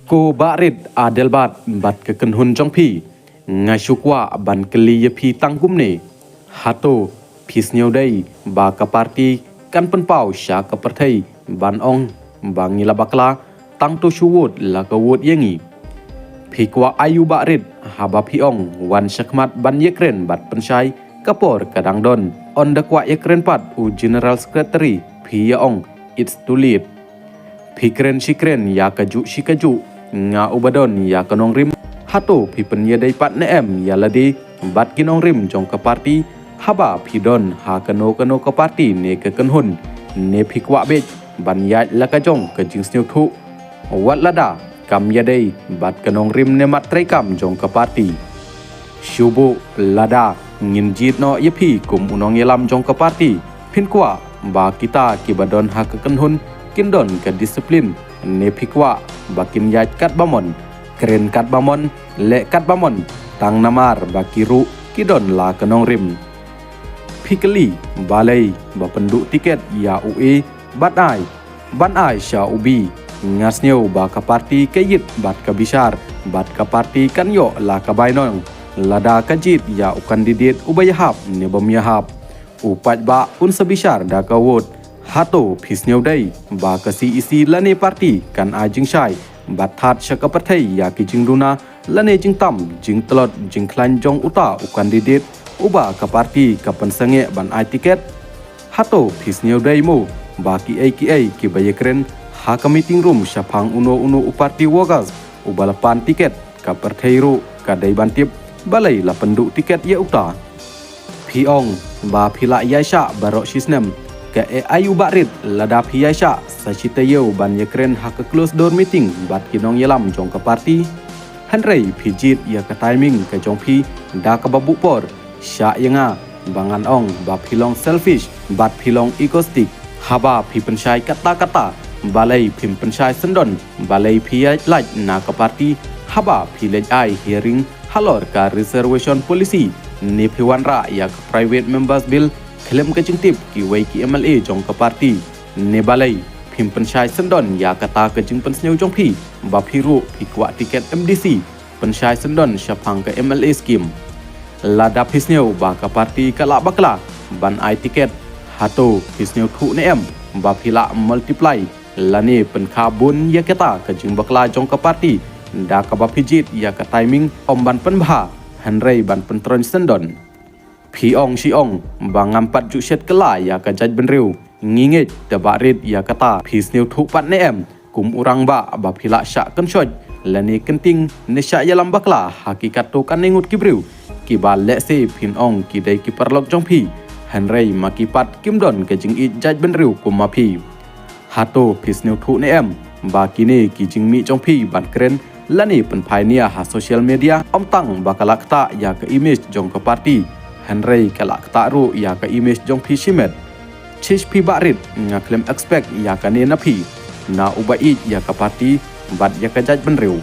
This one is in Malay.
Ko barit adelbat bat kekenhun jong pi ngai shukwa ban keli ye pi tanggum ne hato pisnyo dai ba ka parti kan penpau sya ka perthai ban ong bangi la bakla tang to shuwot la ka wot yengi pi kwa ayu barit haba pi ong wan shakmat ban yekren bat penshai kapor kadang don on the kwa yekren pat u general secretary pi ya ong it's to lead pikren shikren ya kaju shikaju nga ubadon ya kanong rim hato pi penya dai pat ne em ya ladi bat kinong rim jong ka parti haba pi don ha kano ka parti ne ka kanhun ne pi kwa be ban ya la ka jong ka jing sneu thu wat lada kam ya dai bat kanong rim ne mat trai kam jong ka parti shubu lada ngin jit no ye pi kum unong yelam jong ka parti phin kwa ba kita ki badon ha ka kanhun kindon ka disiplin ne phikwa bakin yat kat bamon keren kat bamon le kat bamon tang namar bakiru kidon la kanong rim phikali balai ba penduk tiket ya ue ban ai sha ubi ngasneu ba ka parti kayit bat ka bisar bat ka parti kan yo la ka bainong lada kajit ya u kandidat ubayahap ne bamyahap upat ba un sabisar da ka wot hato pisneu dai ba kasi isi lane parti kan ajing shai bathat shaka pathai ya ki jingduna lane jingtam jing tlot jing klan jong uta u kandidat uba ka parti ka pansange ban ai tiket hato pisneu dai mo ba ki ai ki bayekren ha ka meeting room shapang uno u parti wogas u balapan tiket ka parthai ro ka dai bantip balai la penduk tiket ya uta piong ba phila yaisha barok sisnem ke ayu barit lada piyaisha sachita yeu ban yekren ha ka close door meeting bat kinong yelam jong ka parti hanrei phijit ya ka timing ka jong phi da ka babu por sha yanga bangan ong ba philong selfish bat philong egoistic haba phi penshai kata balai phim penshai sendon balai phiyai laj na ka parti haba philej ai hearing halor ka reservation policy ne phiwanra ya ka private members bill klaim ka jingtip ki wei ki MLA jong ka parti ne balai phim penshai sendon ya kata ka jing pensneu jong phi ba phiru phi kwa tiket MDC penshai sendon syapang ka MLA scheme lada phisneu ba ka parti kala bakla ban ai tiket hato phisneu thu ne em ba phila multiply lane penkha bun ya kata ka jing bakla jong ka parti da ka ba phijit ya ka timing om ban penbha hanrei ban pentron sendon Piong siong bangam pat ju set kela ya ka jaj benriu nginget da barit ya kata pisneu thu pat ne em kum urang ba phila sya kan shoj lani kenting ne sya yalam bakla hakikat to kan nengut kibriu ki ba le se phin ong ki dai ki parlok jong phi hanrei makipat kimdon ke jing i jaj benriu kum ma phi hato pisneu thu ne em ba kine ki jing mi jong phi ban kren lani pen phainia ha social media om tang bakalakta ya ka image jong ka parti Henry kalak taru ya ka image jong phi shimet chish phi barit nga claim expect ya ka ne na phi na ubai ya ka parti bat ya ka jaj benriu